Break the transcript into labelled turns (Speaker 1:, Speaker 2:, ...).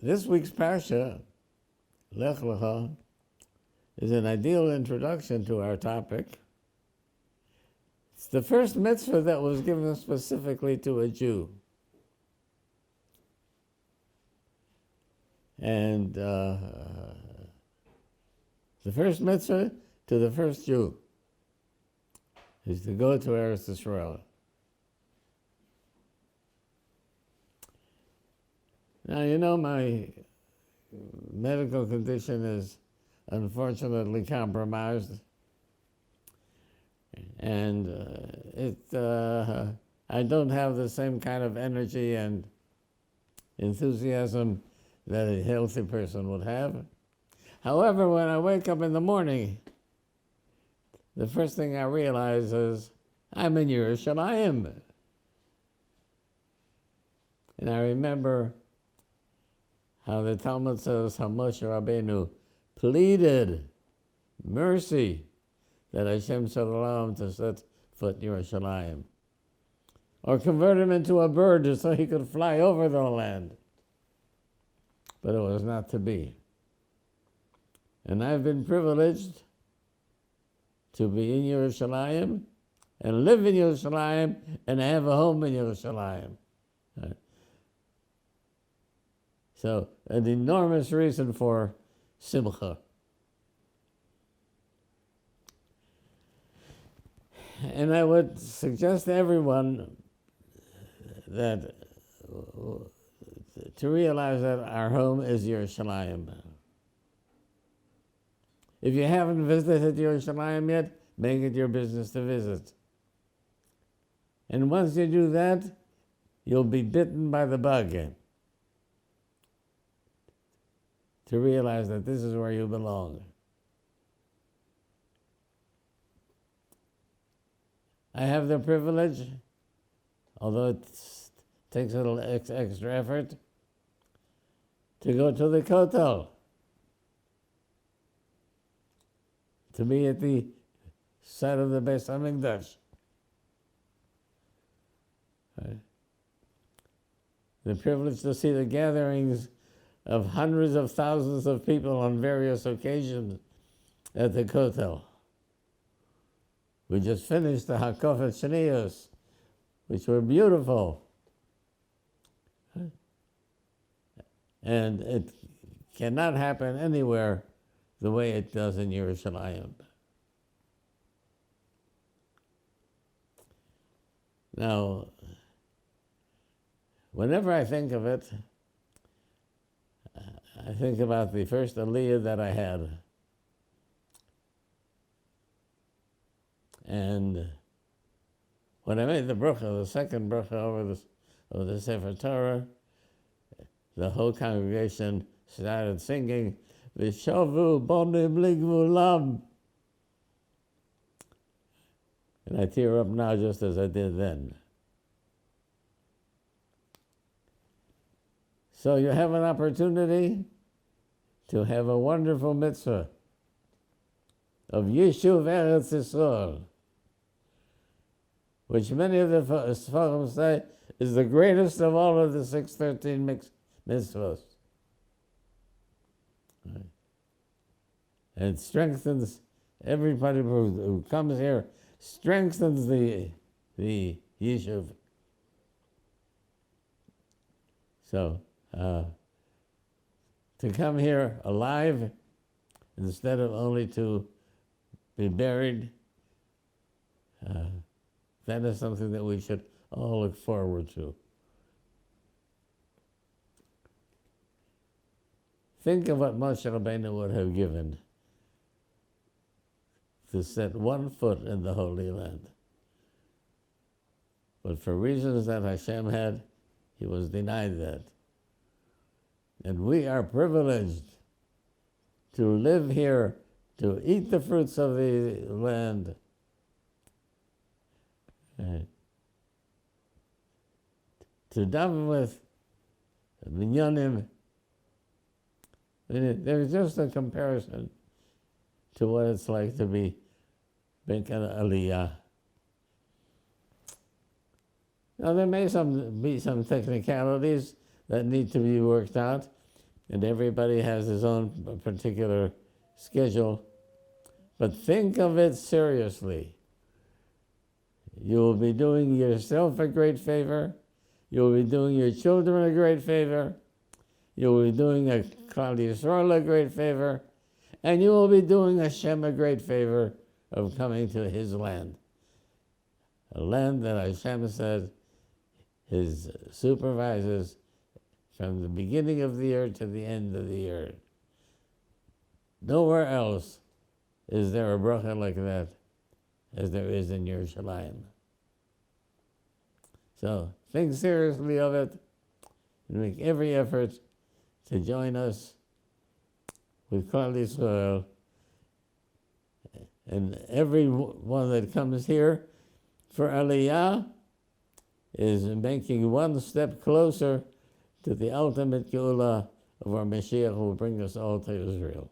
Speaker 1: this week's Parsha, Lech Lecha, is an ideal introduction to our topic. It's the first mitzvah that was given specifically to a Jew. And the first mitzvah to the first Jew is to go to Eretz Israel. Now, you know, my medical condition is unfortunately compromised, and I don't have the same kind of energy and enthusiasm that a healthy person would have. However, when I wake up in the morning, the first thing I realize is I'm in Yerushalayim. And I remember how the Talmud says how Moshe Rabbeinu pleaded mercy that Hashem should allow him to set foot in Yerushalayim, or convert him into a bird so he could fly over the land. But it was not to be. And I've been privileged to be in Yerushalayim and live in Yerushalayim and have a home in Yerushalayim. So, an enormous reason for simcha. And I would suggest to everyone that to realize that our home is Yerushalayim. If you haven't visited Yerushalayim yet, make it your business to visit. And once you do that, you'll be bitten by the bug to realize that this is where you belong. I have the privilege, although it takes a little extra effort, to go to the Kotel, to be at the site of the Beis HaMikdash. The privilege to see the gatherings of hundreds of thousands of people on various occasions at the Kotel. We just finished the Hakofet Shniyos, which were beautiful. And it cannot happen anywhere the way it does in Yerushalayim. Now, whenever I think of it, I think about the first Aliyah that I had. And when I made the bracha, the second bracha over the Sefer Torah, the whole congregation started singing, V'shovu bonim ligvulam. And I tear up now just as I did then. So you have an opportunity to have a wonderful mitzvah of Yishuv Eretz Yisrael, which many of the Sfarim say is the greatest of all of the 613 mitzvahs. Right. And it strengthens everybody who comes here, strengthens the Yishuv. So, to come here alive instead of only to be buried, that is something that we should all look forward to. Think of what Moshe Rabbeinu would have given to set one foot in the Holy Land. But for reasons that Hashem had, he was denied that. And we are privileged to live here, to eat the fruits of the land, to daven with minyanim. There's just a comparison to what it's like to be an Aliyah. Now, there may be some technicalities that need to be worked out, and everybody has his own particular schedule. But think of it seriously. You will be doing yourself a great favor. You will be doing your children a great favor. You will be doing a Klal Yisrael a great favor. And you will be doing Hashem a great favor of coming to his land. A land that Hashem said his supervises from the beginning of the year to the end of the year. Nowhere else is there a bracha like that as there is in Yerushalayim. So think seriously of it and make every effort to join us with Klal Yisrael. And everyone that comes here for Aliyah is making one step closer to the ultimate Geula of our Mashiach who will bring us all to Israel.